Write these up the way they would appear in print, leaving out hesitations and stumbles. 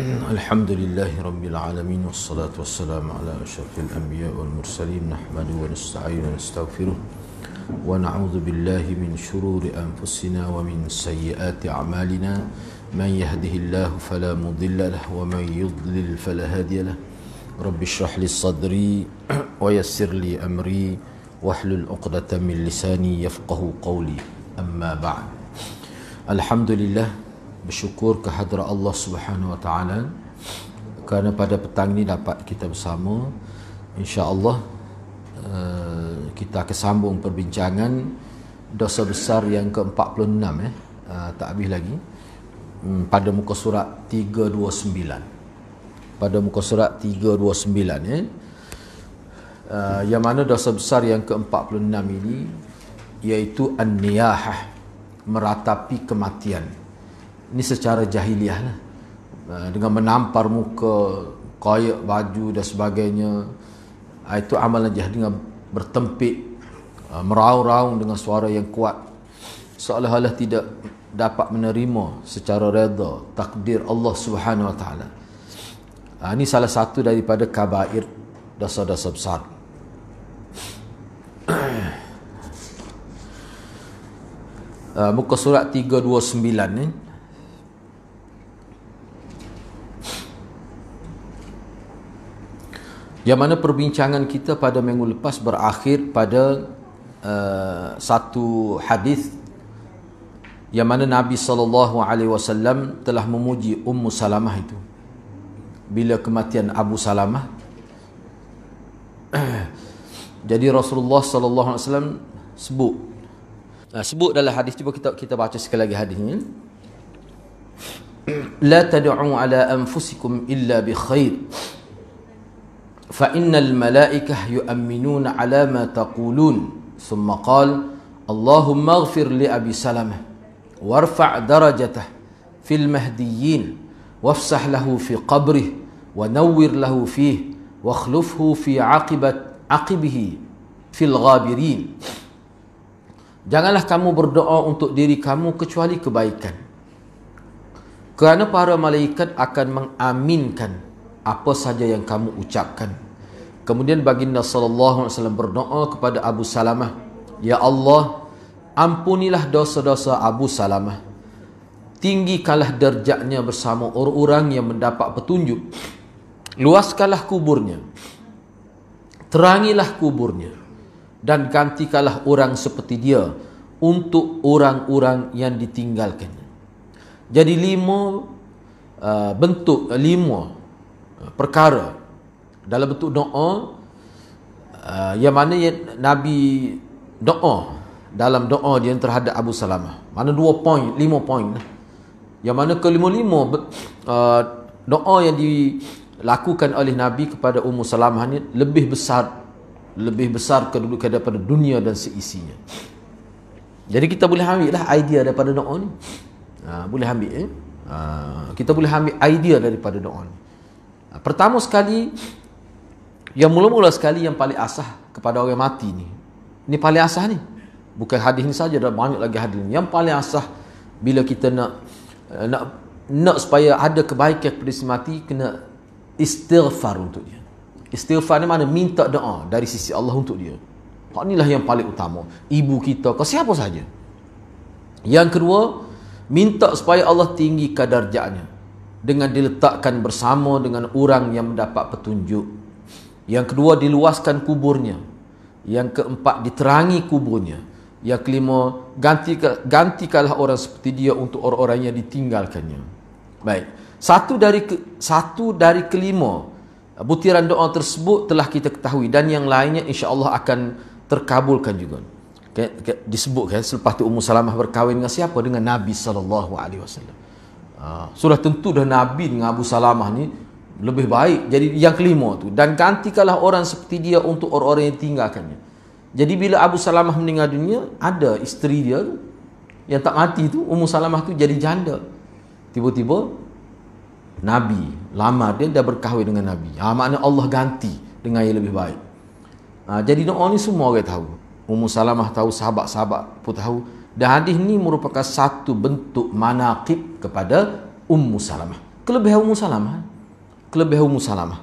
Alhamdulillahi Rabbil Alamin. Wassalatu wassalamu ala asyrafil anbiya wal mursalin. Nahmadu wa nasta'inu wa nastaghfiruh. Wa na'udzu billahi min syururi anfusina wa min sayyiati a'malina. Man yahdihillahu fala mudilla lahu wa man yudlil fala hadiya lahu. Rabbi shrah li sadri wa yassir li amri wahlul 'uqdatam min lisani yafqahu qawli. Amma ba'd. Alhamdulillah, bersyukur kehadrat Allah Subhanahu Wa Taala kerana pada petang ini dapat kita bersama. Insya-Allah kita akan sambung perbincangan dosa besar yang ke-46 tak habis lagi, pada muka surat 329. Pada muka surat 329 yang mana dosa besar yang ke-46 ini iaitu an-niyahah, meratapi kematian. Ini secara jahiliah lah, dengan menampar muka, koyak baju dan sebagainya. Itu amalan jahat, dengan bertempik, meraung-raung dengan suara yang kuat, seolah-olah tidak dapat menerima secara redha takdir Allah Subhanahu Wa Taala. Ini salah satu daripada kabair, dosa-dosa besar. Muka surat 329 ni, yang mana perbincangan kita pada minggu lepas berakhir pada satu hadis yang mana Nabi SAW telah memuji Ummu Salamah itu bila kematian Abu Salamah. Jadi Rasulullah SAW sebut dalam hadis, cuba kita baca sekali lagi hadis ini. La tad'u ala anfusikum illa bi khair فإن الملائكة يؤمنون على ما تقولون ثم قال اللهم اغفر لأبي سلمة وارفع درجته في المهديين وافسح له في قبره ونور له فيه واخلفه في عقبه في الغابرين. Janganlah kamu berdoa untuk diri kamu kecuali kebaikan, kerana para malaikat akan mengaminkan apa saja yang kamu ucapkan. Kemudian baginda sallallahu alaihi wasallam berdoa kepada Abu Salamah, ya Allah, ampunilah dosa-dosa Abu Salamah, tinggikanlah derajatnya bersama orang-orang yang mendapat petunjuk, luaskanlah kuburnya, terangilah kuburnya, dan gantikanlah orang seperti dia untuk orang-orang yang ditinggalkannya. Jadi lima perkara dalam bentuk doa, yang mana Nabi doa dalam doa dia terhadap Abu Salamah. Mana 5 poin. Yang mana kelima-lima doa yang dilakukan oleh Nabi kepada Ummu Salamah ni lebih besar kedudukan daripada dunia dan seisinya. Jadi kita boleh ambil lah idea daripada doa ni. Boleh ambil kita boleh ambil idea daripada doa ni. Pertama sekali, yang mula-mula sekali, yang paling asah kepada orang mati ni. Ini paling asah ni. Bukan hadis ni saja, ada banyak lagi hadis ni. Yang paling asah bila kita nak supaya ada kebaikan kepada si mati, kena istighfar untuk dia. Istighfar ni mana? Minta doa dari sisi Allah untuk dia. Inilah yang paling utama. Ibu kita, ke siapa saja. Yang kedua, minta supaya Allah tinggi darjatnya dengan diletakkan bersama dengan orang yang mendapat petunjuk. Yang kedua, diluaskan kuburnya. Yang keempat, diterangi kuburnya. Yang kelima, gantikanlah orang seperti dia untuk orang-orang yang ditinggalkannya. Baik. Satu dari kelima butiran doa tersebut telah kita ketahui, dan yang lainnya insya-Allah akan terkabulkan juga. Disebutkan selepas tu Ummu Salamah berkahwin dengan siapa? Dengan Nabi SAW. Sudah tentu dah Nabi dengan Abu Salamah ni lebih baik. Jadi yang kelima tu, dan gantikanlah orang seperti dia untuk orang-orang yang tinggalkannya. Jadi bila Abu Salamah meninggal dunia, ada isteri dia tu yang tak mati tu, Ummu Salamah tu jadi janda. Tiba-tiba Nabi lamar dia, dah berkahwin dengan Nabi. Maknanya Allah ganti dengan yang lebih baik. Jadi doa ni semua orang tahu. Ummu Salamah tahu, sahabat-sahabat pun tahu. Dan hadis ni merupakan satu bentuk manaqib kepada Ummu Salamah. kelebihan Ummu Salamah. Kelebihan Ummu Salamah.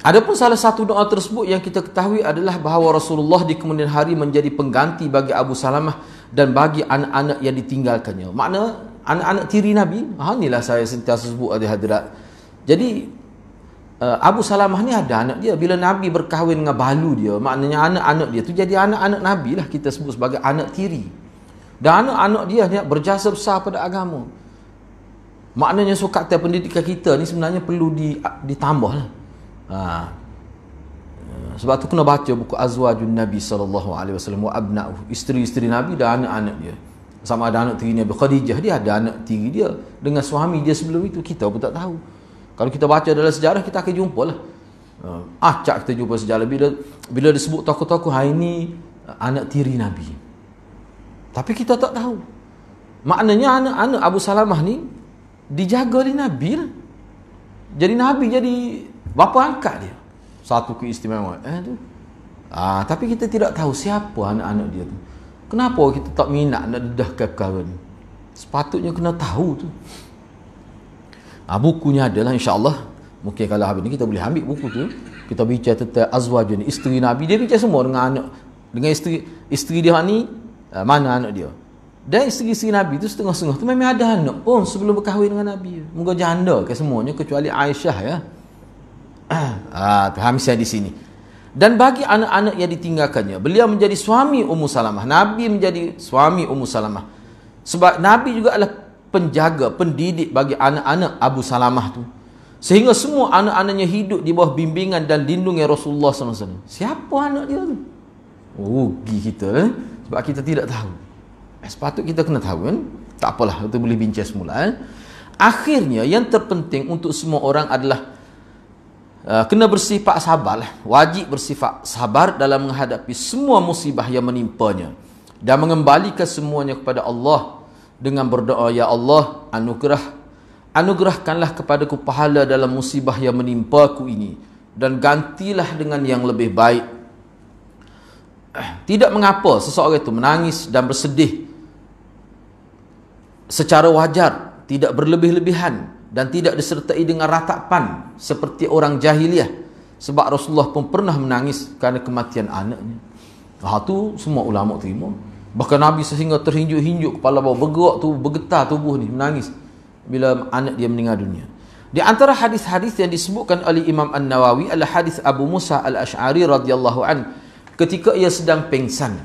Adapun salah satu doa tersebut yang kita ketahui adalah bahawa Rasulullah di kemudian hari menjadi pengganti bagi Abu Salamah dan bagi anak-anak yang ditinggalkannya. Makna anak-anak tiri Nabi. Inilah saya sentiasa sebut ada hadirat. Jadi Abu Salamah ni ada anak dia. Bila Nabi berkahwin dengan balu dia, maknanya anak-anak dia tu jadi anak-anak Nabi lah, kita sebut sebagai anak tiri. Dan anak-anak dia ni berjasa besar pada agama. Maknanya sukatan pendidikan kita ni sebenarnya perlu ditambah lah. Sebab tu kena baca buku Azwajun Nabi SAW wa abna'uh, isteri-isteri Nabi dan anak-anak dia. Sama ada anak tiri Nabi Khadijah, dia ada anak tiri dia dengan suami dia sebelum itu, kita pun tak tahu. Kalau kita baca dalam sejarah, kita akan jumpa lah. Acak kita jumpa sejarah bila disebut tokoh-tokoh ini anak tiri Nabi, tapi kita tak tahu. Maknanya anak-anak Abu Salamah ni dijaga oleh Nabi lah. Jadi Nabi jadi bapa angkat dia. Satu keistimewaan tu. Tapi kita tidak tahu siapa anak-anak dia tu. Kenapa kita tak minat nak dedahkan perkara ni? Sepatutnya kena tahu tu. Bukunya adalah insya-Allah. Mungkin kalau habis ni kita boleh ambil buku tu. Kita bincang tentang azwajun, isteri Nabi. Dia bincang semua dengan anak, dengan isteri dia ni, mana anak dia. Dan isteri-isteri Nabi tu setengah-setengah tu memang ada anak pun sebelum berkahwin dengan Nabi. Moga janda ke semuanya kecuali Aisyah ya. Faham saya di sini. Dan bagi anak-anak yang ditinggalkannya, beliau menjadi suami Ummu Salamah. Nabi menjadi suami Ummu Salamah. Sebab Nabi juga adalah penjaga, pendidik bagi anak-anak Abu Salamah tu. Sehingga semua anak-anaknya hidup di bawah bimbingan dan lindungan Rasulullah SAW. Siapa anak dia tu? Rugi kita sebab kita tidak tahu. Sepatut kita kena tahu kan? Tak apalah, kita boleh bincang semula. Akhirnya yang terpenting untuk semua orang adalah kena bersifat sabar lah. Wajib bersifat sabar dalam menghadapi semua musibah yang menimpanya dan mengembalikan semuanya kepada Allah dengan berdoa, ya Allah, anugerahkanlah kepadaku pahala dalam musibah yang menimpaku ini dan gantilah dengan yang lebih baik. Tidak mengapa seseorang itu menangis dan bersedih secara wajar, tidak berlebih-lebihan dan tidak disertai dengan ratapan seperti orang jahiliah. Sebab Rasulullah pun pernah menangis kerana kematian anaknya. Tu semua ulama terima. Bahkan Nabi sehingga terhinjuk-hinjuk kepala bawah, bergerak tu, bergetar tubuh ni, menangis bila anak dia meninggal dunia. Di antara hadis-hadis yang disebutkan oleh Imam An-Nawawi adalah hadis Abu Musa Al-Ash'ari radhiyallahu an ketika ia sedang pengsan.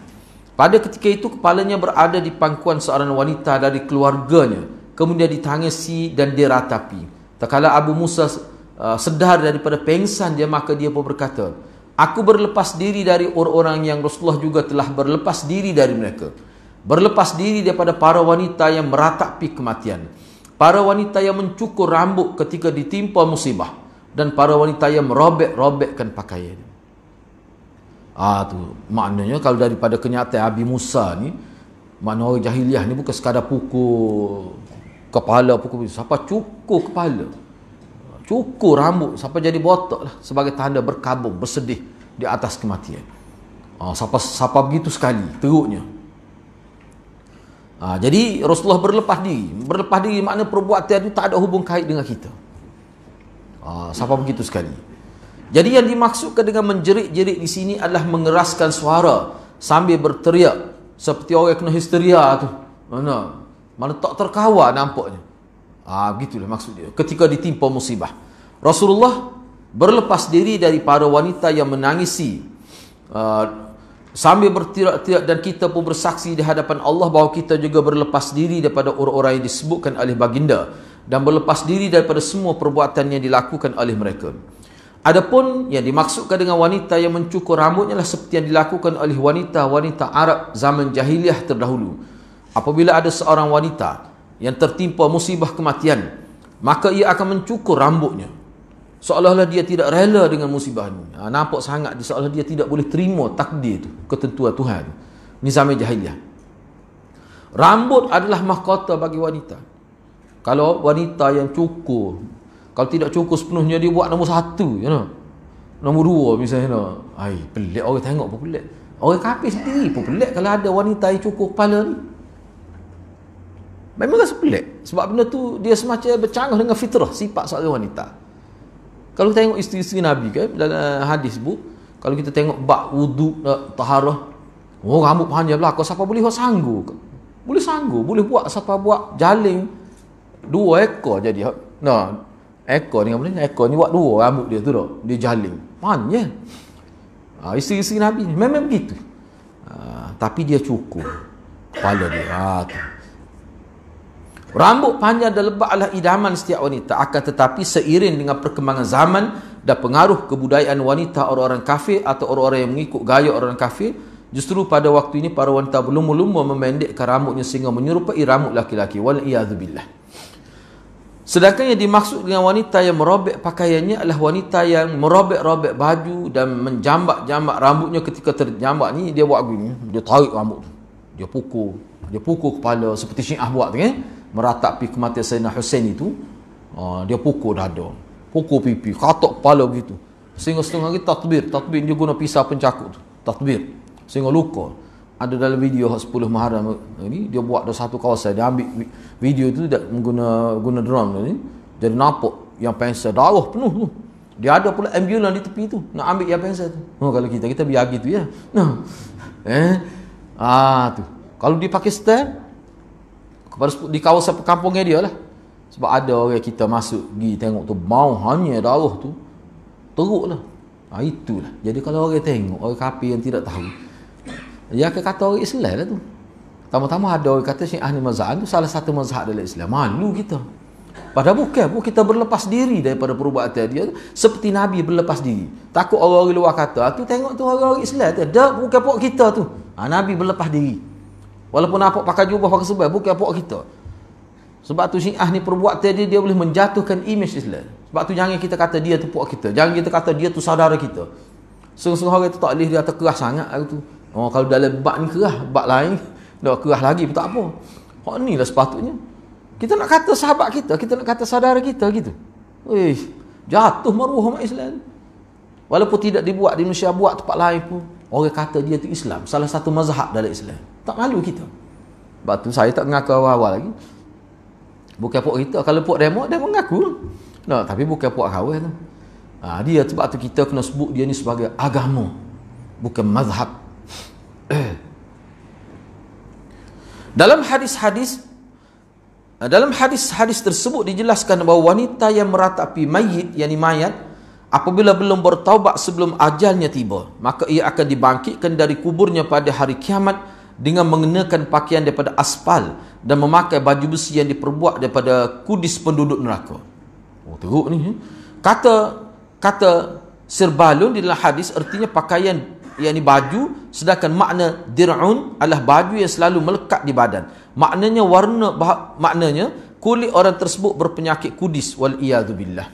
Pada ketika itu kepalanya berada di pangkuan seorang wanita dari keluarganya, kemudian ditangisi dan diratapi. Tak kala Abu Musa sedar daripada pengsan dia, maka dia pun berkata, aku berlepas diri dari orang-orang yang Rasulullah juga telah berlepas diri dari mereka. Berlepas diri daripada para wanita yang meratapi kematian, para wanita yang mencukur rambut ketika ditimpa musibah, dan para wanita yang merobek-robekkan pakaian. Tu maknanya kalau daripada kenyataan Abi Musa ni, makna orang jahiliah ni bukan sekadar pukul kepala, pukul siapa, cukur kepala, cukur rambut sampai jadi botak lah, sebagai tanda berkabung, bersedih di atas kematian. Siapa begitu sekali teruknya. Jadi Rasulullah berlepas diri makna perbuatan itu tak ada hubung kait dengan kita. Siapa begitu sekali. Jadi yang dimaksudkan dengan menjerit-jerit di sini adalah mengeraskan suara sambil berteriak seperti orang kena histeria tu. Mana tak terkawal nampaknya. Begitulah maksud dia. Ketika ditimpa musibah, Rasulullah berlepas diri dari para wanita yang menangisi sambil berteriak-teriak, dan kita pun bersaksi di hadapan Allah bahawa kita juga berlepas diri daripada orang-orang yang disebutkan oleh baginda dan berlepas diri daripada semua perbuatan yang dilakukan oleh mereka. Adapun yang dimaksudkan dengan wanita yang mencukur rambutnya adalah seperti yang dilakukan oleh wanita-wanita Arab zaman jahiliah terdahulu. Apabila ada seorang wanita yang tertimpa musibah kematian, maka ia akan mencukur rambutnya seolah-olah dia tidak rela dengan musibah ini. Nampak sangat seolah dia tidak boleh terima takdir itu, ketentuan Tuhan. Ini zaman jahiliah. Rambut adalah mahkota bagi wanita. Kalau wanita yang cukur, kalau tidak cukur sepenuhnya, dia buat nombor 1, nombor 2 misalnya. Pelik, orang tengok pun pelik. Orang kafir sendiri pun pelik kalau ada wanita yang cukur kepala ni. Memang rasa pelik. Sebab benda tu dia semacam bercanggah dengan fitrah sifat seorang wanita. Kalau kita tengok isteri-isteri Nabi kan dalam hadis bu, kalau kita tengok bab wuduk, taharah, oh rambut panjang belakang, siapa boleh sanggup? Boleh sanggup, boleh buat siapa buat jaling 2 ekor jadi. Nah, ekor ni apa ni? Ekor ni buat 2 rambut dia tu dah. Dia jaling. Panjang. Isteri-isteri Nabi ni memang begitu. Tapi dia cukup kepala dia. Tu. Rambut panjang dan lebat adalah idaman setiap wanita, akan tetapi seiring dengan perkembangan zaman dan pengaruh kebudayaan wanita orang-orang kafir atau orang-orang yang mengikut gaya orang kafir, justru pada waktu ini para wanita berlumba-lumba memendekkan rambutnya sehingga menyerupai rambut laki-laki. Wal-iyadzubillah. Sedangkan yang dimaksud dengan wanita yang merobek pakaiannya adalah wanita yang merobek-robek baju dan menjambak-jambak rambutnya. Ketika terjambak ni dia buat begini, dia tarik rambut tu, dia pukul kepala seperti Syiah buat tu kan, meratapi kematian Sayyidina Husain itu. Dia pukul dada, pukul pipi, katok kepala begitu, sehingga setengah lagi takbir dia guna pisau pencakuk tu, takbir sehingga luka. Ada dalam video 10 Muharram ni, dia buat dalam satu kawasan, dia ambil video tu guna drone ni, jadi nampak yang pensel darah penuh tu. Dia ada pula ambulans di tepi tu nak ambil yang pensel tu. Kalau kita biar gitu ya. Tu kalau di Pakistan di kawasan perkampungan dia lah, sebab ada orang kita masuk pergi tengok tu, bau hanya darah tu teruk lah. Itulah. Jadi kalau orang tengok, orang kafir yang tidak tahu, dia akan kata orang Islam lah tu. Tama-tama ada orang kata Syiah ni mazhab tu salah satu mazhab dalam Islam. Malu kita. Padahal bukan kita berlepas diri daripada perbuatan dia, seperti Nabi berlepas diri. Takut orang-orang luar kata, tu tengok tu orang-orang Islam tu, dah bukan puak kita tu. Nabi berlepas diri. Walaupun nampak pakai jubah, pakai sebab, bukan puak kita. Sebab tu Syiah ni perbuatan dia boleh menjatuhkan imej Islam. Sebab tu jangan kita kata dia tu puak kita. Jangan kita kata dia tu saudara kita. Sungguh-sungguh orang tu tak boleh dia kata keras sangat tu. Kalau dalam bab ni keras, bab lain dah keras lagi pun tak apa. Ni lah sepatutnya. Kita nak kata sahabat kita nak kata saudara kita gitu. Jatuh maruah umat Islam. Walaupun tidak dibuat di Indonesia, buat tempat lain pun, orang kata dia tu Islam, salah satu mazhab dalam Islam. Tak malu kita. Sebab tu saya tak mengaku awal-awal lagi. Bukan puak kita. Kalau puak demo mengaku. Tapi bukan puak kawan tu. Dia sebab tu kita kena sebut dia ni sebagai agama, bukan mazhab. Dalam hadis tersebut dijelaskan bahawa wanita yang meratapi mayit, yakni mayat, apabila belum bertaubat sebelum ajalnya tiba, maka ia akan dibangkitkan dari kuburnya pada hari kiamat dengan mengenakan pakaian daripada aspal dan memakai baju besi yang diperbuat daripada kudis penduduk neraka. Teruk ni. Kata sirbalun di dalam hadis artinya pakaian, yakni baju, sedangkan makna dir'un adalah baju yang selalu melekat di badan. Maknanya kulit orang tersebut berpenyakit kudis, wal iyadzubillah.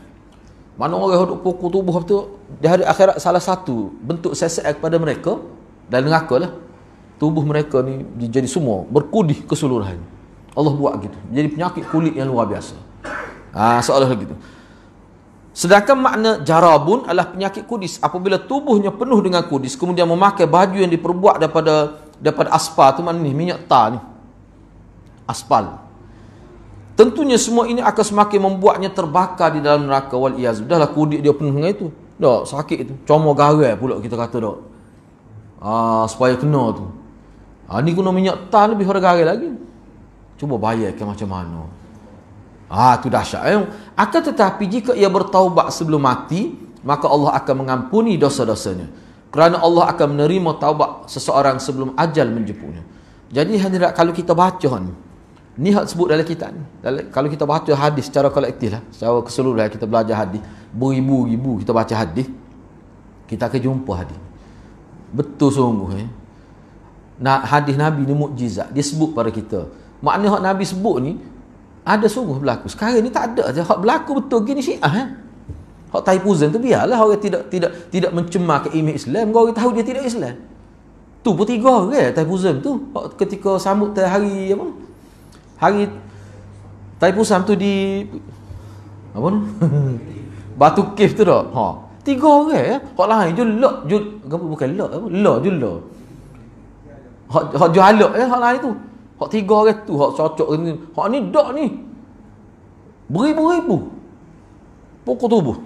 Mana orang hidup pukul tubuh tu di hari akhirat, salah satu bentuk sesak kepada mereka dan neraka lah. Tubuh mereka ni jadi semua berkudih keseluruhan. Allah buat gitu. Jadi penyakit kulit yang luar biasa. Seolah gitu. Sedangkan makna jarabun adalah penyakit kudis. Apabila tubuhnya penuh dengan kudis, kemudian memakai baju yang diperbuat daripada aspal tu, mana ni minyak tar ni. Aspal. Tentunya semua ini akan semakin membuatnya terbakar di dalam neraka, wal iyaz. Dahlah kudik dia penuh dengan itu. Dah sakit tu. Comor garai pula kita kata dah. Supaya kena tu. Ni guna minyak tar lebih garai lagi. Cuba bayangkan macam mana. Tu dahsyat. Akan tetapi jika ia bertaubat sebelum mati, maka Allah akan mengampuni dosa-dosanya. Kerana Allah akan menerima taubat seseorang sebelum ajal menjemputnya. Jadi hadirat, kalau kita baca ni hak sebut dalam kitab ni. Kalau kita baca hadis secara kolektif lah, secara keseluruhan kita belajar hadis, beribu-ribu kita baca hadis, kita akan jumpa hadis. Betul sungguh. Hadis Nabi ni mukjizat. Dia sebut pada kita. Makna hak Nabi sebut ni ada sungguh berlaku. Sekarang ni tak ada. Hak berlaku betul gini Syiah. Hak Taifuzan tu biarlah orang tidak mencemarkan imej Islam. Orang tahu dia tidak Islam. Tu pun 3 orang Taifuzan tu. Ketika sambut hari apa? Hari Taifuzan tu di apa ni? Batu Kif tu dah. 3 orang ya. Hak lain bukan lak apa? La jullah. Hak jualak ya hak lain tu. Hak 3 orang tu hak cocok ni. Hak ni dak ni. Beribu-ribu. Pokok tubuh.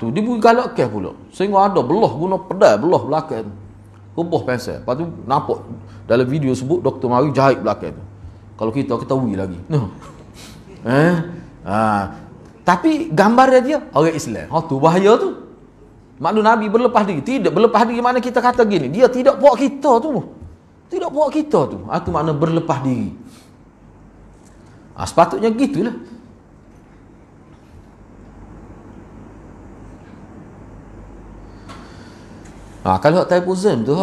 Tu dia beri galak kes pula. Sehingga ada belah guna pedal belah belakang tu. Rubuh pensel. Lepas tu nampak dalam video sebut doktor mari jahit belakang tu. Kalau kita ketahui lagi. Tapi gambar dia orang Islam. Tu bahaya tu. Maklum Nabi berlepas diri. Tidak berlepas diri mana kita kata gini. Dia tidak buat kita tu. Tidak buat kita tu. Itu makna berlepas diri. Sepatutnya gitulah. Kalau Taipuzem tu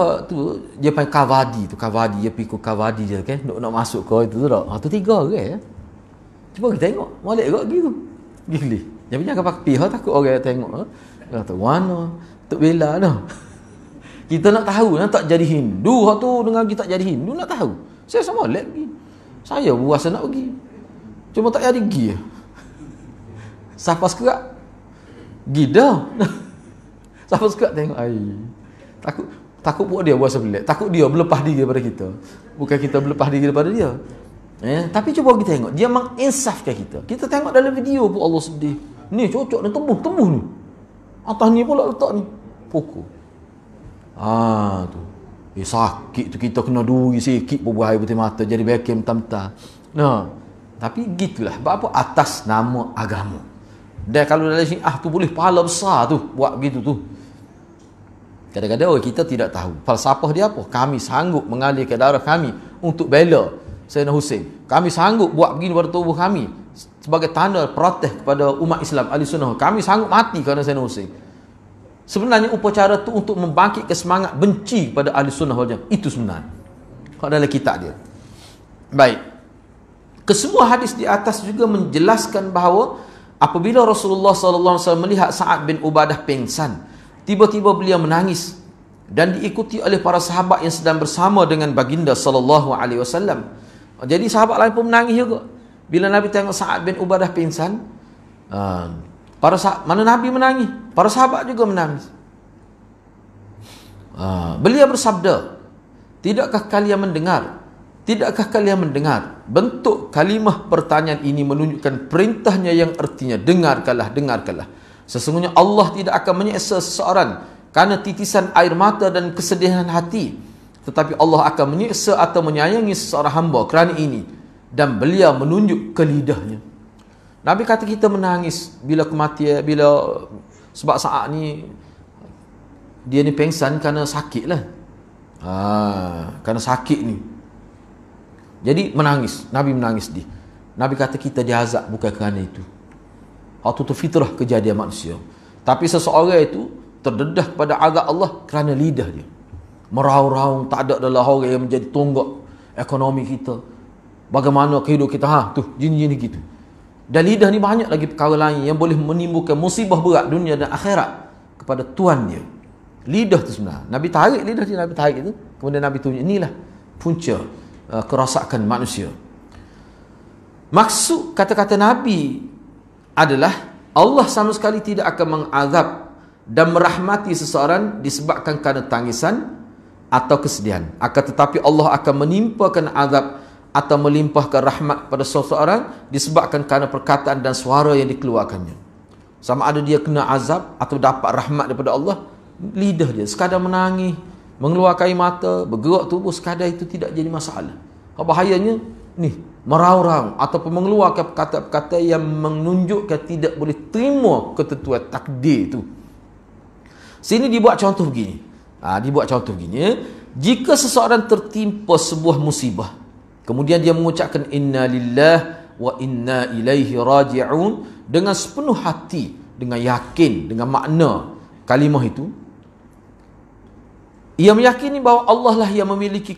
dia panggil Kavadi tu. Kavadi dia pergi ke Kavadi dia kan. Nak masuk ke itu tu tak. Tu 3 orang ya. Cuba kita tengok. Molek kot gitu. Gili. Jangan jangan pakai takut orang tengok. Kata mana Tok Bela dah. Kita nak tahu nak tak jadi Hindu hak tu dengan kita tak jadi Hindu nak tahu. Saya sama lek pergi. Saya berasa nak pergi. Cuma tak jadi pergi. Siapa sekerak? Gida. Siapa sekerak tengok ai. Takut buat dia berasa pelik. Takut dia berlepas diri daripada kita. Bukan kita berlepas diri daripada dia. Tapi cuba kita tengok. Dia menginsafkan kita. Kita tengok dalam video pun Allah sedih. Ni cocok ni tembus ni. Atas ni pula letak ni. Pokok. Tu. Sakit tu kita kena duri sikit pun buah air putih mata. Jadi bekem tam-tam. Tapi gitulah. Sebab apa? Atas nama agama. Dan kalau dalam Syiah tu boleh pahala besar tu. Buat begitu tu. Kadang-kadang kita tidak tahu. Falsafah dia apa? Kami sanggup mengalirkan darah kami untuk bela Sayyidina Hussein. Kami sanggup buat begini pada tubuh kami sebagai tanda protes kepada umat Islam Ahli Sunnah. Kami sanggup mati kerana Sayyidina Hussein. Sebenarnya upacara tu untuk membangkitkan semangat benci kepada Ahli Sunnah wal Jamaah. Itu sebenarnya. Kalau dalam kitab dia. Baik. Kesemua hadis di atas juga menjelaskan bahawa apabila Rasulullah SAW melihat Sa'ad bin Ubadah pingsan, tiba-tiba beliau menangis dan diikuti oleh para sahabat yang sedang bersama dengan baginda sallallahu alaihi wasallam. Jadi sahabat lain pun menangis juga. Bila Nabi tengok Sa'ad bin Ubadah pingsan, mana Nabi menangis, para sahabat juga menangis. Beliau bersabda, "Tidakkah kalian mendengar? Tidakkah kalian mendengar?" Bentuk kalimah pertanyaan ini menunjukkan perintahnya yang artinya dengarkanlah, dengarkanlah. Sesungguhnya Allah tidak akan menyeksa seseorang kerana titisan air mata dan kesedihan hati, tetapi Allah akan menyeksa atau menyayangi seseorang hamba kerana ini, dan beliau menunjuk ke lidahnya. Nabi kata kita menangis bila kematian, sebab saat ni dia ni pengsan kerana sakit lah. Kerana sakit ni. Jadi menangis. Nabi menangis dia. Nabi kata kita diazab bukan kerana itu. Waktu itu fitrah kejadian manusia. Tapi seseorang itu terdedah kepada azab Allah kerana lidah dia. Meraung-raung, tak ada adalah orang yang menjadi tonggak ekonomi kita. Bagaimana kehidupan kita, jini-jini gitu. Dan lidah ni banyak lagi perkara lain yang boleh menimbulkan musibah berat dunia dan akhirat kepada Tuhan dia. Lidah tu sebenarnya. Nabi tarik lidah dia, Nabi tarik itu. Kemudian Nabi tunjuk, inilah punca kerosakan manusia. Maksud kata-kata Nabi adalah Allah sama sekali tidak akan mengazab dan merahmati seseorang disebabkan kerana tangisan atau kesedihan. Akan tetapi Allah akan menimpakan azab atau melimpahkan rahmat pada seseorang disebabkan kerana perkataan dan suara yang dikeluarkannya. Sama ada dia kena azab atau dapat rahmat daripada Allah, lidah dia sekadar menangis, mengeluarkan air mata, bergerak tubuh, sekadar itu tidak jadi masalah. Bahayanya ni meraung-raung ataupun mengeluarkan perkataan-perkataan yang menunjukkan tidak boleh terima ketentuan takdir itu. Sini dibuat contoh begini. Jika seseorang tertimpa sebuah musibah, kemudian dia mengucapkan inna lillah wa inna ilaihi raji'un dengan sepenuh hati, dengan yakin, dengan makna kalimah itu, ia meyakini bahawa Allah lah yang memiliki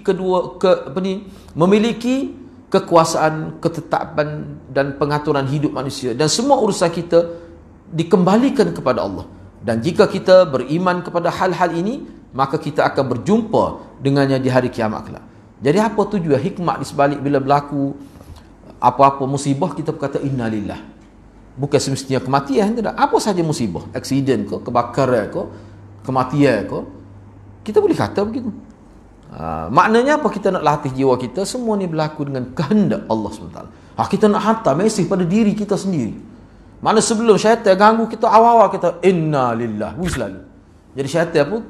memiliki kekuasaan, ketetapan dan pengaturan hidup manusia, dan semua urusan kita dikembalikan kepada Allah. Dan jika kita beriman kepada hal-hal ini, maka kita akan berjumpa dengannya di hari kiamat kelak. Jadi apa tujuan hikmah di sebalik bila berlaku apa-apa musibah kita berkata innalillah. Bukan semestinya kematian, tidak. Apa saja musibah, aksiden ke, kebakaran ke, kematian ke, kita boleh kata begitu. Maknanya apa kita nak latih jiwa kita? Semua ni berlaku dengan kehendak Allah SWT. Kita nak hantar mesej pada diri kita sendiri. Mana sebelum syaitan ganggu kita, awal-awal kita inna lillah selalu. Jadi syaitan pun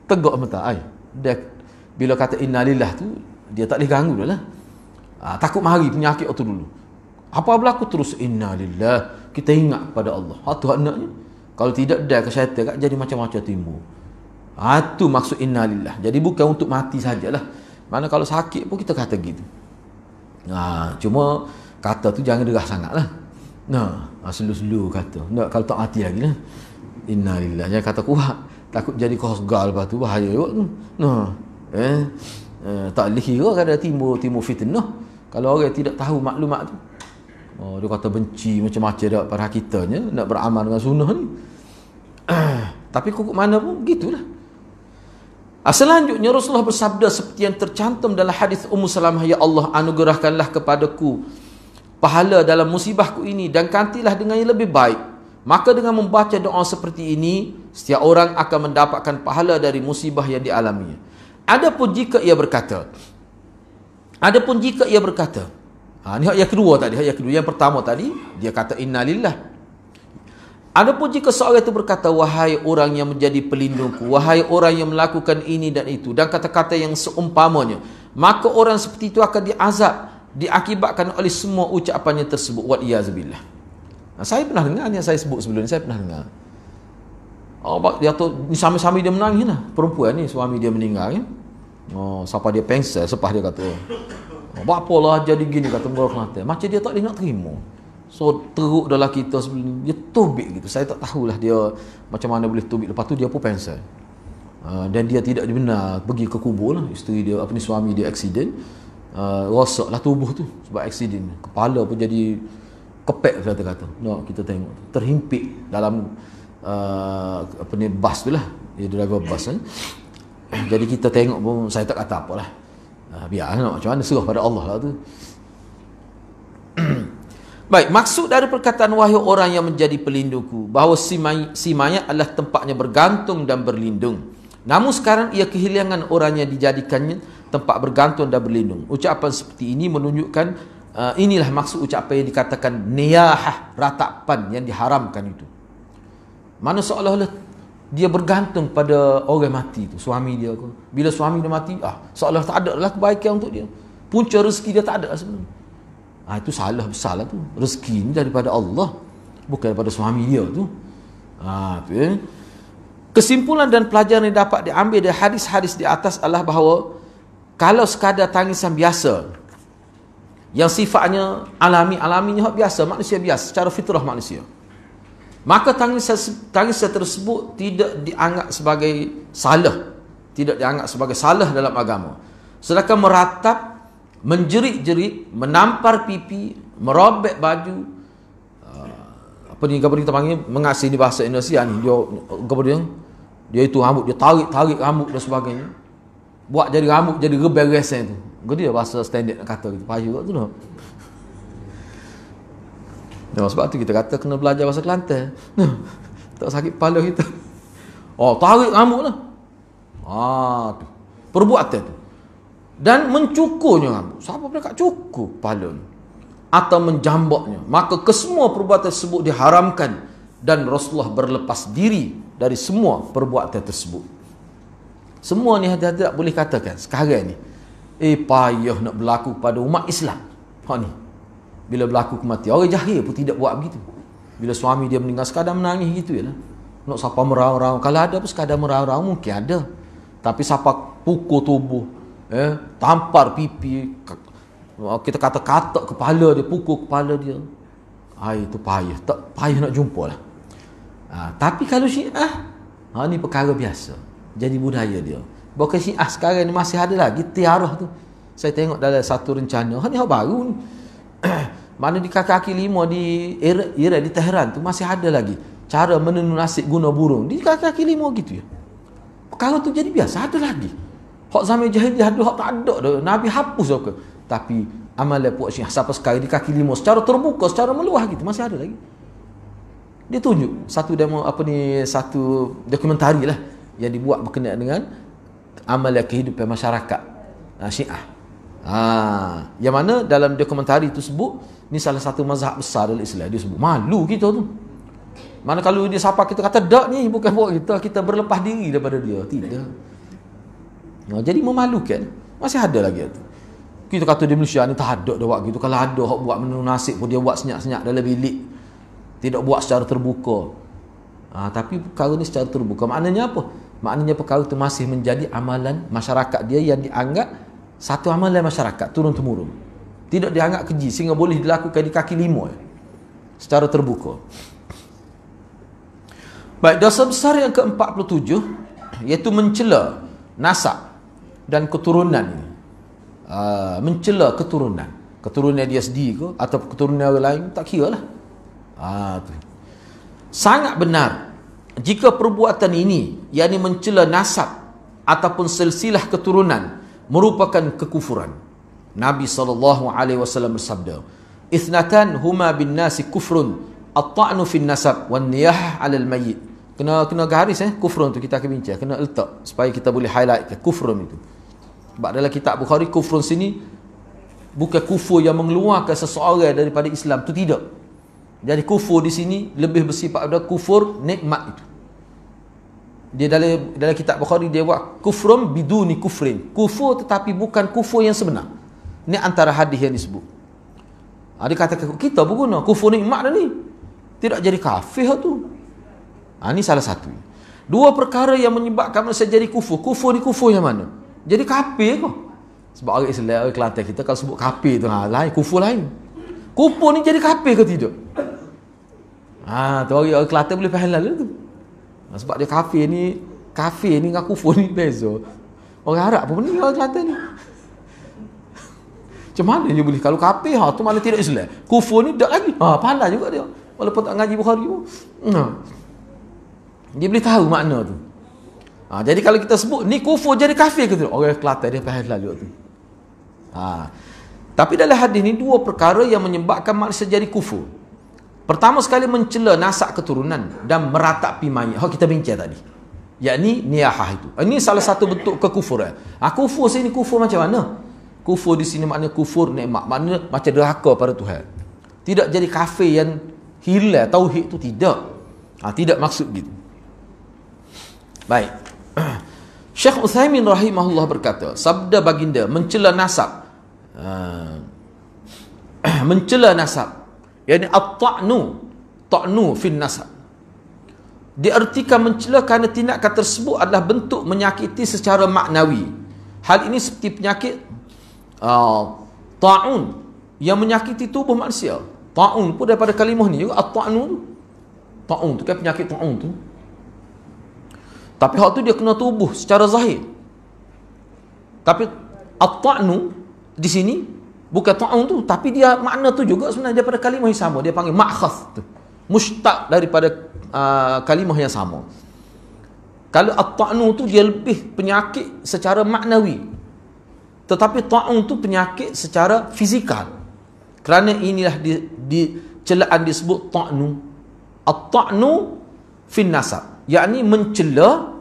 tegak mata. Dia bila kata inna lillah tu, dia tak boleh ganggu dah lah. Takut mari penyakit itu dulu. Apa berlaku terus inna lillah, kita ingat pada Allah. Tu anaknya. Kalau tidak dia ke syaitan jadi macam-macam timbul. Itu maksud inna lillah. Jadi bukan untuk mati sajalah. Mana kalau sakit pun kita kata gitu. Cuma kata tu jangan derah sangatlah. Slow-slow kata. Nak kalau tak mati lagi lah. Inna lillah. Jangan kata kuat. Takut jadi kosgal lepas tu bahaya juga tu. Tak boleh kira kan ada timbul fitnah. Kalau orang tidak tahu maklumat tu. Dia kata benci macam-macam dah pada kitanya nak beramal dengan sunnah ni. Tapi kukuk mana pun begitulah. Selanjutnya Rasulullah bersabda seperti yang tercantum dalam hadis Ummu Salamah, ya Allah, anugerahkanlah kepadaku pahala dalam musibahku ini dan gantilah dengan yang lebih baik. Maka dengan membaca doa seperti ini, setiap orang akan mendapatkan pahala dari musibah yang dialaminya. Adapun jika ia berkata, ini hak yang kedua tadi, yang pertama tadi dia kata innalillah. Adapun jika seorang itu berkata, wahai orang yang menjadi pelindungku, wahai orang yang melakukan ini dan itu, dan kata-kata yang seumpamanya, maka orang seperti itu akan diazab, diakibatkan oleh semua ucapannya tersebut. Wa'iyyazubillah. Saya pernah dengar yang saya sebut sebelum ni, saya pernah dengar. Dia tu sama-sama dia menangis lah. Perempuan ni, suami dia meninggal kan. Siapa dia pengsel, sepah dia kata, buat apalah jadi gini, kata Murah Kelantan. Macam dia tak boleh nak terima. So teruk dalam kita sebelum dia tubik gitu. Saya tak tahulah dia macam mana boleh tubik. Lepas tu dia pun pensel. Dan dia tidak benar pergi ke kubur lah. Isteri dia, suami dia aksiden. Rosaklah tubuh tu sebab aksiden. Kepala pun jadi kepek kata-kata. Kita tengok terhimpit dalam bas tu lah. Dia driver bas kan. Jadi kita tengok pun saya tak kata apalah. Biarlah macam mana, serah pada Allah lah tu. Baik, maksud dari perkataan wahai orang yang menjadi pelindungku, bahawa si mayat adalah tempatnya bergantung dan berlindung. Namun sekarang ia kehilangan orang yang dijadikannya tempat bergantung dan berlindung. Ucapan seperti ini menunjukkan inilah maksud ucapan yang dikatakan niyahah, ratapan yang diharamkan itu. Mana seolah-olah dia bergantung pada orang mati tu, suami dia tu. Bila suami dia mati, seolah tak ada lah kebaikan untuk dia. Punca rezeki dia tak ada sebenarnya. Itu salah besar lah tu. Rezeki ni daripada Allah, bukan daripada suami dia tu. Kesimpulan dan pelajaran yang dapat diambil dari hadis-hadis di atas adalah bahawa kalau sekadar tangisan biasa yang sifatnya alaminya biasa, manusia biasa, secara fitrah manusia, maka tangisan tersebut tidak dianggap sebagai salah, dalam agama. Sedangkan meratap, menjerit-jerit, menampar pipi, merobek baju, apa kita panggil, mengasih di bahasa Indonesia ni, dia itu rambut, dia tarik rambut dan sebagainya, buat jadi rambut jadi rebel resen tu. Dia bahasa standard nak kata gitu, payah tu dah. Sebab tu kita kata kena belajar bahasa Kelantan. Tak sakit kepala kita. Tarik rambut lah. Tu perbuatan tu. Dan mencukurnya rambut. Siapa pernah kat cukur kepala ni? Atau menjambaknya. Maka kesemua perbuatan tersebut diharamkan. Dan Rasulullah berlepas diri dari semua perbuatan tersebut. Semua ni hati-hati tak boleh katakan sekarang ni, payah nak berlaku pada umat Islam. Ni bila berlaku kematian, orang jahil pun tidak buat begitu. Bila suami dia meninggal, sekadar menangis gitu je lah. Nak siapa merau-rau, kalau ada pun sekadar merau-rau mungkin ada. Tapi siapa pukul tubuh, tampar pipi, kita kata-kata kepala dia, pukul kepala dia, itu payah. Tak payah nak jumpa lah. Tapi kalau Syiah, ni perkara biasa, jadi budaya dia. Bukan Syiah sekarang ni masih ada lagi tiarah tu. Saya tengok dalam satu rencana, ni hal baru ni. Mana di kaki lima di Iran, di Tehran tu masih ada lagi cara menenun nasib guna burung di kaki lima gitu ya. Perkara tu jadi biasa, ada lagi. Hak zaman jahiliah ada, hak tak ada dah. Nabi hapus ke. Tapi amalan puak Syiah sampai sekarang di kaki lima secara terbuka, secara meluah gitu masih ada lagi. Dia tunjuk satu demo satu dokumentari lah yang dibuat berkenaan dengan amalan kehidupan masyarakat Syiah. Yang mana dalam dokumentari itu sebut ni salah satu mazhab besar dalam Islam. Dia sebut malu kita tu. Mana kalau dia sapa kita kata dak ni bukan buat kita berlepas diri daripada dia. Tidak. Jadi memalukan. Masih ada lagi tu. Kita kata di Malaysia ni tak ada dah buat gitu. Kalau ada hok buat menu nasi pun dia buat senyap-senyap dalam bilik. Tidak buat secara terbuka. Tapi perkara ni secara terbuka. Maknanya apa? Maknanya perkara itu masih menjadi amalan masyarakat dia yang dianggap satu amalan masyarakat turun-temurun. Tidak dianggap keji sehingga boleh dilakukan di kaki lima secara terbuka. Baik, dosa besar yang ke-47 iaitu mencela nasab dan keturunan ini. Mencela keturunan dia sendiri ke atau keturunan orang lain, tak kira lah. Sangat benar jika perbuatan ini, yakni mencela nasab ataupun silsilah keturunan, merupakan kekufuran. Nabi SAW bersabda, "Ithnatan huma bin nasi kufrun, at-ta'nu fin nasab wan niyah 'alal mayyit." Kena garis kufrun tu kita akan bincang, kena letak supaya kita boleh highlight kufrun itu. Sebab dalam kitab Bukhari, kufrun sini bukan kufur yang mengeluarkan seseorang daripada Islam, tu tidak. Jadi kufur di sini lebih bersifat pada kufur nikmat itu. Dia dalam kitab Bukhari dia buat kufrun biduni kufrin. Kufur tetapi bukan kufur yang sebenar. Ini antara hadis yang disebut. Dia kata kita berguna kufur nikmat dah ni. Tidak jadi kafir tu. Ini salah satu. Dua perkara yang menyebabkan manusia jadi kufur. Kufur ni kufur yang mana? Jadi kafir ke? Sebab orang Islam, orang Kelantan kita kalau sebut kafir tu lain, kufur lain. Kufur ni jadi kafir ke tidak? Tu orang Kelantan boleh faham lalu tu. Sebab dia kafir ni dengan kufur ni beza. Orang Arab pun ni orang Kelantan ni. Macam mana dia boleh? Kalau kafir tu mana tidak Islam. Kufur ni tak lagi. Pandai juga dia. Walaupun tak ngaji Bukhari pun. Dia boleh tahu makna tu. Jadi kalau kita sebut ni kufur jadi kafir ke tu, orang Kelantan dia faham lalu tu. Tapi dalam hadis ni dua perkara yang menyebabkan manusia jadi kufur. Pertama sekali mencela nasab keturunan dan meratapi mayat. Kita bincang tadi. Yakni niyahah itu. Ini salah satu bentuk kekufuran. Kufur sini kufur macam mana? Kufur di sini maknanya kufur nikmat. Maknanya macam derhaka pada Tuhan. Tidak jadi kafir yang hilang tauhid itu, tidak. Tidak maksud gitu. Baik. Syekh Utsaimin rahimahullah berkata, sabda baginda mencela nasab. Mencela nasab, yakni at-ta'nu fin nasab, diartikan mencela kerana tindakan tersebut adalah bentuk menyakiti secara maknawi. Hal ini seperti penyakit ta'un yang menyakiti tubuh manusia. Ta'un pun daripada kalimah ni juga, at-ta'nu tu. Ta'un tu kan penyakit ta'un tu. Tapi hal tu dia kena tubuh secara zahir. Tapi at-ta'nu di sini bukan ta'un tu, tapi dia makna tu juga sebenarnya daripada kalimah yang sama. Dia panggil ma'khaz tu. Mushtaq daripada kalimah yang sama. Kalau at-ta'nu tu dia lebih penyakit secara maknawi. Tetapi ta'un tu penyakit secara fizikal. Kerana inilah celaan disebut ta'nu. At-ta'nu fin nasab, yakni mencela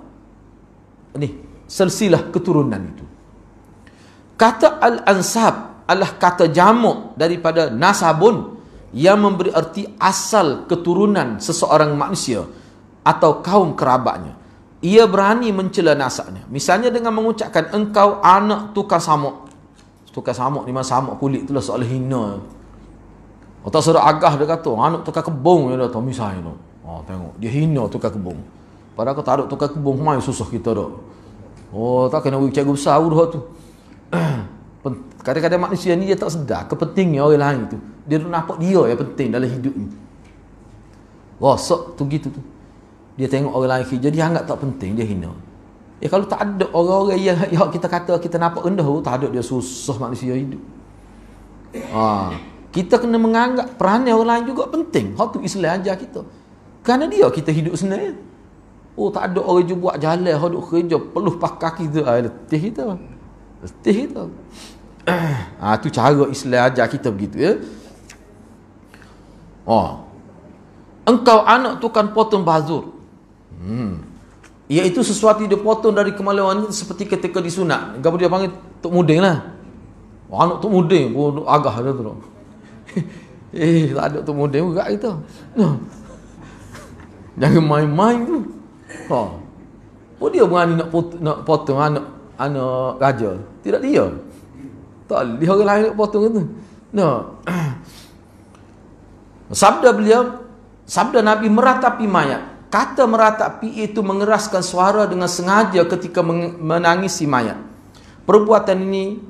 silsilah keturunan itu. Kata al-ansab adalah kata jamak daripada nasabun yang memberi arti asal keturunan seseorang manusia atau kaum kerabatnya. Ia berani mencela nasabnya. Misalnya dengan mengucapkan engkau anak tukar samak. Tukar samak ni mana samak kulit itulah soal hina. Tak suruh agah dia kata anak tukar kebun dia kata misalnya tu. Tengok dia hina tukar kebun. Padahal kau tak ada tukar kebun mai susah kita dak. Tak kena cikgu besar urut tu. Kadang-kadang manusia ni dia tak sedar kepentingan orang lain tu. Dia nampak dia yang penting dalam hidup ni. Rosak tu gitu tu. Dia tengok orang lain kerja, dia anggap tak penting, dia hina. Kalau tak ada orang-orang yang kita kata kita nampak rendah, tak ada, dia susah manusia hidup. Kita kena menganggap peranan orang lain juga penting. Hak tu Islam ajar kita. Kerana dia kita hidup senang. Tak ada orang je buat jalan, duk kerja peluh pakai kaki tu. Letih kita. Letih kita. Tu cara Islam ajar kita begitu ya. Engkau anak tukang potong bazur. iaitu sesuatu yang dipotong dari kemaluan seperti ketika disunat. Gapo dia panggil tok muding lah. Anak tok muding pun agah dia tu. Tak ada tok muding juga kita. Jangan main-main tu. Pun dia berani nak potong anak raja. Tidak dia. Tak dia orang lain nak potong itu. Sabda Nabi meratapi mayat. Kata meratapi itu mengeraskan suara dengan sengaja ketika menangisi mayat. Perbuatan ini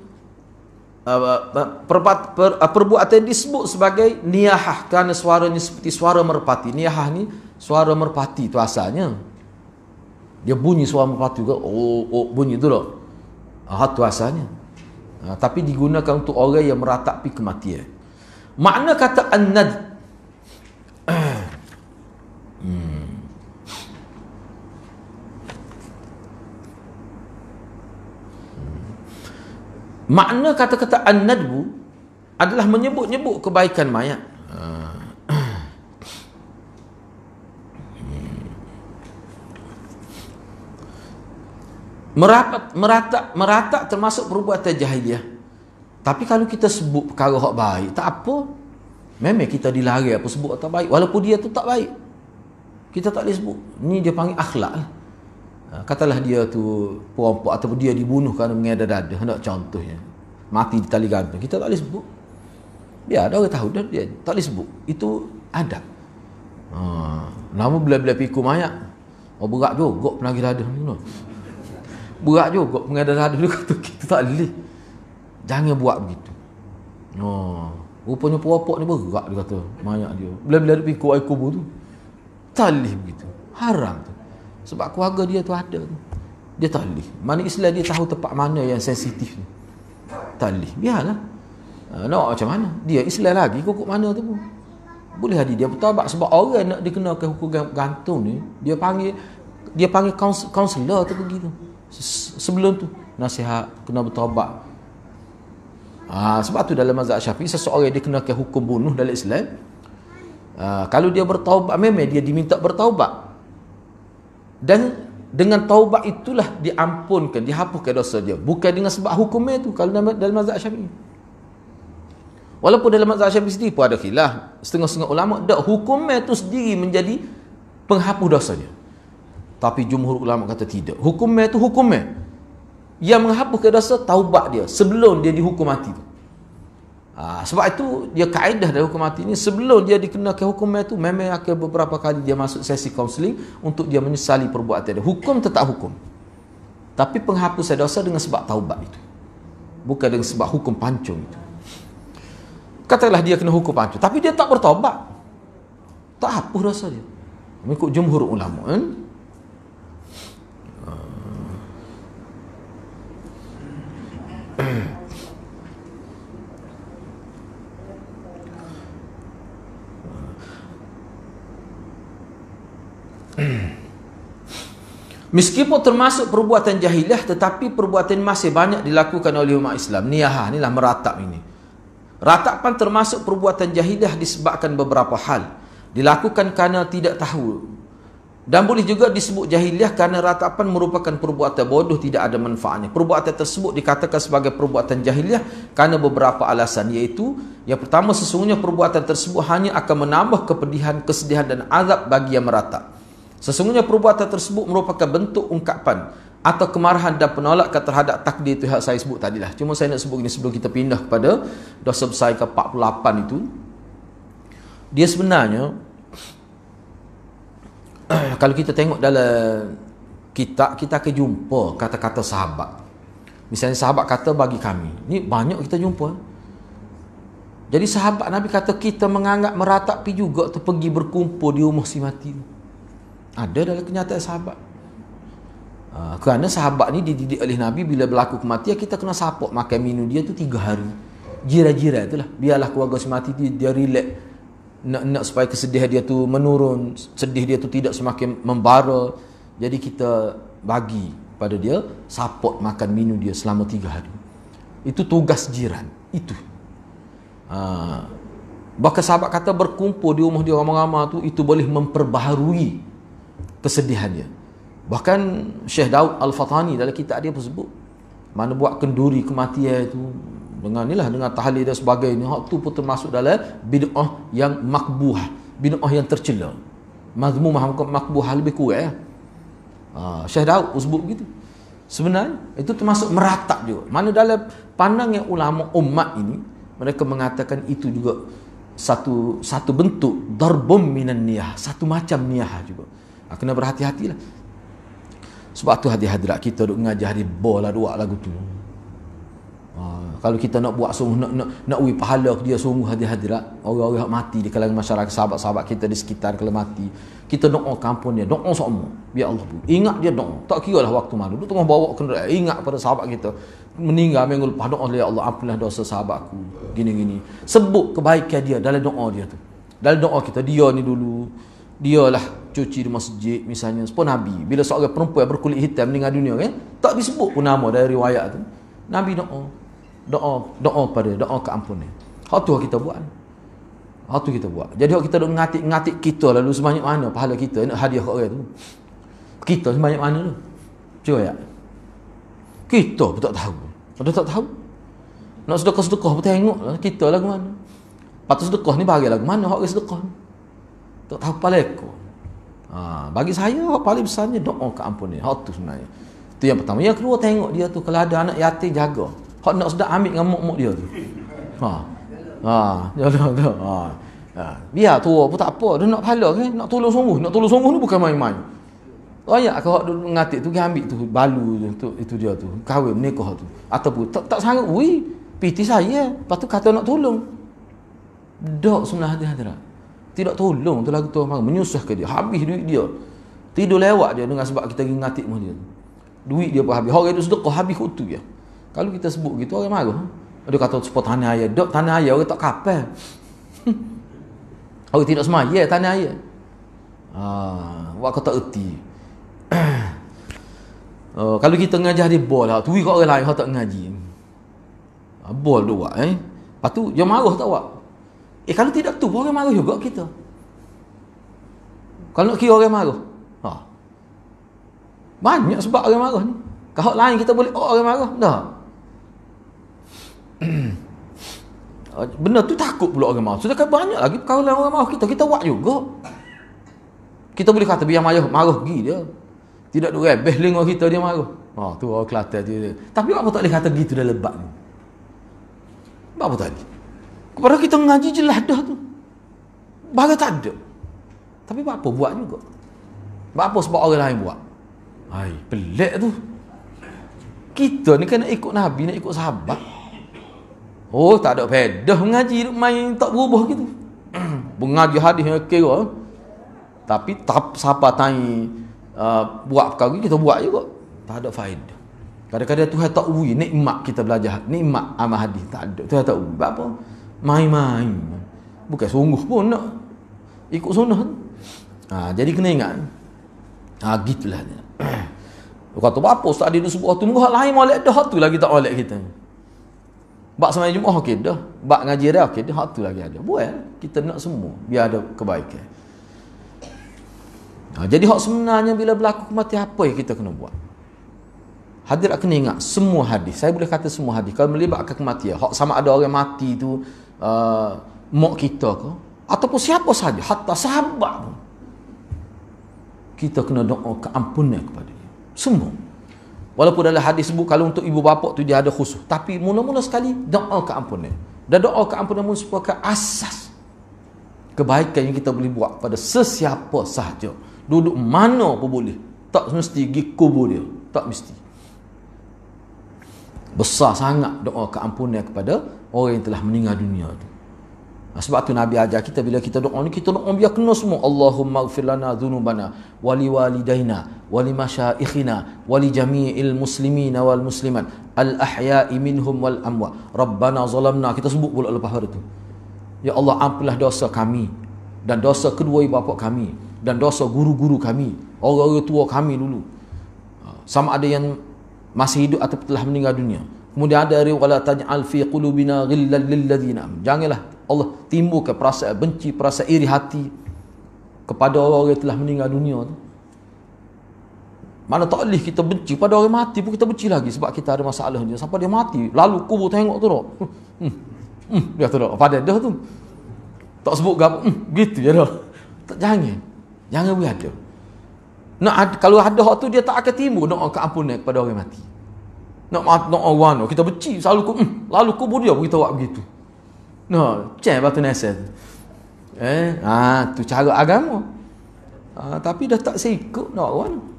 perbuatan disebut sebagai niyahah kerana suaranya seperti suara merpati. Niyahah ni suara merpati tu asalnya. Dia bunyi suara merpati juga. Bunyi tu loh. Tu asalnya. Tapi digunakan untuk orang yang meratapi kematian. Makna kata an-nad makna kata-kata an-nadbu adalah menyebut-nyebut kebaikan mayat. Meratak termasuk perbuatan jahiliah. Tapi kalau kita sebut perkara hak baik, tak apa. Memang kita dilarang apa sebut tak baik, walaupun dia tu tak baik. Kita tak boleh sebut. Ni dia panggil akhlak lah. Katalah dia tu perempuan ataupun dia dibunuh kerana mengeda dada, hendak contohnya mati di tali gantung, kita tak boleh sebut. Biar ada orang tahu dia tak boleh sebut. Itu adab. Nama bila-bila pikul mayat, berat juga penagih dada. Berat juga mengeda dada dia kata kita tak boleh. Jangan buat begitu. Rupanya perempuan ni berat dia kata mayat dia. Bila-bila dia pikul air kubur tu. Tak boleh begitu. Haram tu. Sebab keluarga dia tu ada tu. Dia tak boleh. Mana Islam dia tahu tempat mana yang sensitif ni. Tak boleh. Biarlah. Nak macam mana? Dia Islam lagi kukuk mana tu pun. Boleh hadir dia bertaubat. Sebab orang nak dikenakan hukum gantung ni, dia panggil kaunselor tu begitu. Sebelum tu nasihat kena bertaubat. Sebab tu dalam mazhab Syafi'i seseorang yang dikenakan hukum bunuh dalam Islam, kalau dia bertaubat, memang dia diminta bertaubat. Dan dengan taubat itulah diampunkan, dihapuskan dosa dia. Bukan dengan sebab hukumnya itu kalau dalam mazhab Syafi'i. Walaupun dalam mazhab Syafi'i sendiri pun ada khilaf. Setengah-setengah ulama dak hukumnya itu sendiri menjadi penghapus dosa dia. Tapi jumhur ulama kata tidak. Hukumnya itu hukumnya. Yang menghapuskan dosa taubat dia sebelum dia dihukum mati tu. Sebab itu dia kaedah dari hukum mati ni, sebelum dia dikenakan hukumnya tu memang akan beberapa kali dia masuk sesi kaunseling untuk dia menyesali perbuatan dia. Hukum tetap hukum, tapi penghapusan dosa dengan sebab taubat itu, bukan dengan sebab hukum pancung itu. Katalah dia kena hukum pancung tapi dia tak bertaubat, tak hapus dosa dia mengikut jumhur ulama. Meskipun termasuk perbuatan jahiliah, tetapi perbuatan masih banyak dilakukan oleh umat Islam. Niyahah inilah meratap ini. Ratapan termasuk perbuatan jahiliah disebabkan beberapa hal. Dilakukan kerana tidak tahu. Dan boleh juga disebut jahiliah kerana ratapan merupakan perbuatan bodoh, tidak ada manfaatnya. Perbuatan tersebut dikatakan sebagai perbuatan jahiliah kerana beberapa alasan, iaitu yang pertama, sesungguhnya perbuatan tersebut hanya akan menambah kepedihan, kesedihan dan azab bagi yang meratap. Sesungguhnya perbuatan tersebut merupakan bentuk ungkapan atau kemarahan dan penolakan terhadap takdir itu yang saya sebut tadilah. Cuma saya nak sebut ini sebelum kita pindah kepada dosa besar ke-48 itu. Dia sebenarnya kalau kita tengok dalam kitab, kita akan jumpa kata-kata sahabat. Misalnya sahabat kata bagi kami. Ni banyak kita jumpa. Jadi sahabat Nabi kata kita menganggap meratapi juga tu pergi berkumpul di rumah si mati tu. Ada dalam kenyataan sahabat. Kerana sahabat ni dididik oleh Nabi, bila berlaku kematian kita kena support makan minum dia tu 3 hari. Jira-jira itulah. Biarlah keluarga si mati dia relax. Nak supaya kesedihan dia tu menurun, sedih dia tu tidak semakin membara. Jadi kita bagi pada dia support makan minum dia selama 3 hari. Itu tugas jiran. Itu. Bahkan sahabat kata berkumpul di rumah dia ramai-ramai tu, itu boleh memperbaharui kesedihan dia. Bahkan Syekh Daud Al-Fatani dalam kitab dia pun sebut, mana buat kenduri kematian itu dengan inilah, dengan tahlil dan sebagainya, hak tu pun termasuk dalam bid'ah yang makbuh, bid'ah yang tercela. Mazmumah makbuh lebih kurang ya. Syekh Daud sebut begitu. Sebenarnya itu termasuk meratap juga. Mana dalam pandangan ulama umat ini, mereka mengatakan itu juga satu bentuk darbum minan niyah, satu macam niyah juga. Kena berhati-hatilah. Sebab tu hadirat kita duk mengajar di bola dua lagu tu. Kalau kita nak buat sungguh, nak uji pahala dia sungguh, hadirat orang-orang yang mati di kalangan masyarakat, sahabat-sahabat kita di sekitar kalau mati, kita doa kampung dia, doa semua biar Allah pun ingat dia, doa tak kira lah waktu mana duk tengah bawa kenderaan, ingat pada sahabat kita meninggal minggu lepas, doa ya Allah ampunlah dosa sahabatku gini-gini, sebut kebaikan dia dalam doa dia tu. Dalam doa kita, dia ni dulu dialah cuci di masjid misalnya, sepuluh Nabi bila seorang perempuan berkulit hitam meninggal dunia kan, tak disebut pun nama dari riwayat tu, Nabi doa pada doa keampunan. Hak tu kita buat. Hak tu kita buat. Jadi hak kita duk ngatik kita lalu sebanyak mana pahala kita nak hadiah kat orang tu. Kita sebanyak mana tu? Cuba ya. Kita pun tak tahu. Ada tak tahu. Nak sedekah-sedekah pun tengoklah kita lagu mana. Patut sedekah ni bagi lagu mana hak orang sedekah. Tak tahu kepala aku. Bagi saya hak paling besarnya doa keampunan. Hak tu sebenarnya. Tu yang pertama. Yang kedua, tengok dia tu kalau ada anak yatim jaga. Hak nak sedap ambil dengan muk-muk dia tu. Biar tua pun tak apa, dia nak pahala kan, nak tolong sungguh. Nak tolong sungguh ni bukan main-main. Royak ke hak duduk ngatik tu, dia ambil tu balu tu, itu dia tu. Kahwin menikah tu. Ataupun tak sangat, piti saya. Lepas tu kata nak tolong. Dok sebelah hadirat. Tidak tolong tu lagu tu menyusah ke dia. Habis duit dia. Tidur lewat dia dengan sebab kita pergi ngatik dia. Duit dia pun habis. Orang itu sedekah habis utuh dia. Kalau kita sebut gitu orang marah. Dia kata support tanah ayah. Dok tanah ayah orang tak kapal. Orang tidak semaya tanah ayah. Wak kata erti. Kalau kita ngajar di bol lah, tu kat orang lain hak tak ngaji. Bol tu wak Lepas tu dia marah tak wak. Kalau tidak tu orang marah juga kita. Kalau nak kira orang marah. Banyak sebab orang marah ni. Kalau lain kita boleh orang marah dah. Benda tu takut pula orang marah. Sedangkan banyak lagi perkara orang marah kita buat juga. Kita boleh kata biar marah pergi dia. Tidak duk rebeh lingkungan kita dia marah. Tu orang Kelantan dia. Tapi apa tak boleh kata gitu dah lebat ni. Apa tadi? Kepada kita mengaji jelas dah tu. Bagai tak ada. Tapi apa buat juga. Apa sebab orang lain buat? Pelik tu. Kita ni kena ikut Nabi, nak ikut sahabat. Tak ada faedah mengaji main tak berubah gitu. Mengaji hadis yang kira. Tapi siapa tanya buat perkara kita buat juga. Tak ada faedah. Kadang-kadang Tuhan tak uji nikmat kita belajar, nikmat amal hadis tak ada. Tuhan tak uji. Apa? Main-main. Bukan sungguh pun nak ikut sunnah. Jadi kena ingat. Gitulah dia. Kata apa ustaz dia sebut tu muka lain molek dah tu lagi tak molek kita. Bak sembahyang Jumaat okey dah. Bak ngaji dah okey dah tu lagi ada. Buat kita nak semua biar ada kebaikan. Jadi hak sebenarnya bila berlaku kematian apa yang kita kena buat? Hadirat kena ingat semua hadis. Saya boleh kata semua hadis kalau melibatkan kematian, hak sama ada orang mati tu mak kita ke ataupun siapa saja, hatta sahabat pun. Kita kena doa keampunan kepada dia. Semua. Walaupun dalam hadis sebut kalau untuk ibu bapa tu dia ada khusus, tapi mula-mula sekali doa keampunan. Dan doa keampunan merupakan asas kebaikan yang kita boleh buat pada sesiapa sahaja. Duduk mana pun boleh. Tak mesti pergi kubur dia. Tak mesti. Besar sangat doa keampunan kepada orang yang telah meninggal dunia tu. Sebab tu Nabi ajar kita bila kita doa ni, kita doa biar kena semua. Allahumma ighfir lana dhunubana wali walidaina wali masyaikhina wali jami'il muslimina wal muslimat al ahya'i minhum wal amwat. Rabbana zalamna, kita sebut pula lepas hari tu. Ya Allah, ampunlah dosa kami dan dosa kedua ibu bapa kami dan dosa guru-guru kami, orang-orang tua kami dulu. Sama ada yang masih hidup atau telah meninggal dunia. Kemudian ada wala taj'al fi qulubina ghillan lil ladzina. Janganlah Allah timbulkan perasaan benci, perasaan iri hati kepada orang-orang yang telah meninggal dunia tu. Mana tak boleh kita benci pada orang mati pun kita benci lagi sebab kita ada masalah dia sampai dia mati. Lalu kubur tengok tu dak. Dia tu dak. Pada dah tu. Tak sebut gapo. Gitu je dah. Tak jangan. Jangan berada. Kalau ada hak tu dia tak akan timbul doa keampunan kepada orang mati. Nak orang kita benci lalu kubur dia pun kita buat begitu. Cek batu nasihat. Tu cara agama. Tapi dah tak sikut nak orang.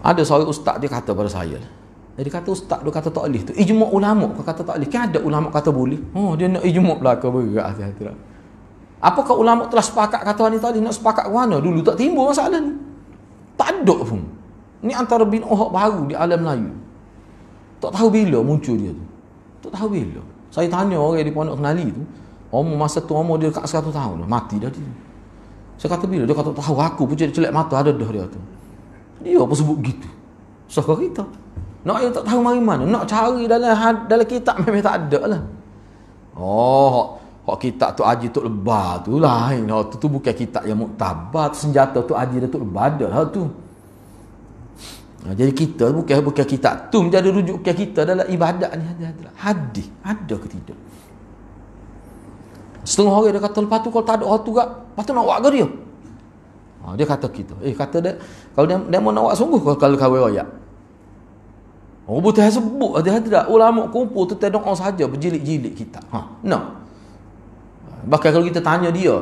Ada seorang ustaz dia kata pada saya. Dia kata ustaz dia kata tak boleh tu. Ijma' ulama kau kata tak boleh. Kan ada ulama kata boleh. Dia nak ijma' belaka berat hati-hati. Apakah ulama telah sepakat kata ni tadi nak sepakat ke mana? Dulu tak timbul masalah ni. Tak ada pun. Ni antara bid'ah baru di alam Melayu. Tak tahu bila muncul dia tu. Tak tahu bila. Saya tanya orang di Pondok Kenali tu, masa tu umur dia dekat 100 tahun, mati dah dia. Saya kata bila? Dia kata tahu aku pun celak mata ada dah dia tu. Dia apa sebut gitu? Sahkah kita? Nak yang tak tahu mari mana? Nak cari dalam kitab memang tak ada lah. Hak kitab tu Haji Tok Lebar tu lain. Tu bukan kitab yang muktabar. Senjata tu Haji Tok Lebar dah lah tu. Jadi kita bukan kitab tu menjadi rujuk kita dalam ibadat ni. Hadis ada ke tidak? Setengah orang dia kata lepas tu kalau tak ada orang tu kak, lepas tu nak buat ke dia? Dia kata kita. Kata dia kalau dia mau nak buat sungguh kalau kawin royak. Betul sebut dia tidak ulama kumpul tu doa saja berjilid-jilid kita. No. Bahkan kalau kita tanya dia,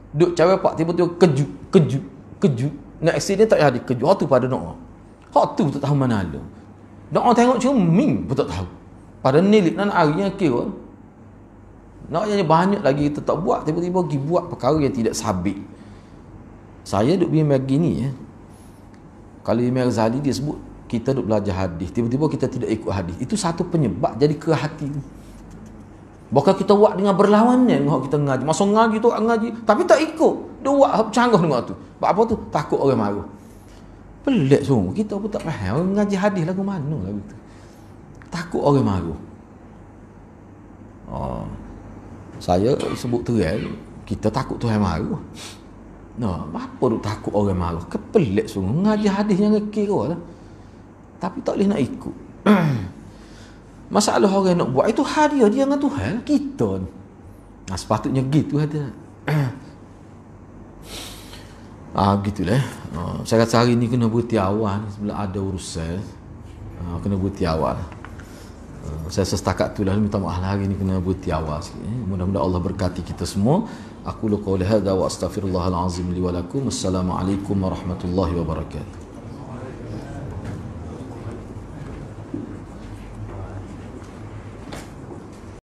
duk cara pak tiba-tiba kejut. Nak accident tak ada kejut tu pada doa. Hak tu tak tahu mana ada. Doa tengok cermin pun tak tahu. Pada nilik nan harinya kira. Nak yang banyak lagi kita tak buat, tiba-tiba pergi buat perkara yang tidak sabit. Saya duk bimbang gini Kalau Imam Ghazali dia sebut kita duk belajar hadis, tiba-tiba kita tidak ikut hadis. Itu satu penyebab jadi ke hati. Bahkan kita buat dengan berlawannya dengan kita ngaji. Masa ngaji tu ngaji tapi tak ikut. Dia buat canggah dengan tu. Sebab apa tu? Takut orang marah. Pelik semua. Kita pun tak faham orang ngaji hadis lagu mana lagu tu. Takut orang marah. Saya sebut terang kita takut Tuhan marah. Apa tu takut orang marah? Kepelik sungguh ngaji hadis yang kira lah. Tapi tak boleh nak ikut. Masalah orang nak buat itu hadiah dia dengan Tuhan kita. Sepatutnya gitu ada. Gitulah. Saya kata hari ni kena berhenti awal sebelum ada urusan. Kena berhenti awal. Saya setakat tu lah minta maaf hari ni kena berhenti awal sikit. Mudah-mudahan Allah berkati kita semua. Aku lu qauli hadza wa astaghfirullahal azim li wa lakum. Assalamualaikum warahmatullahi wabarakatuh.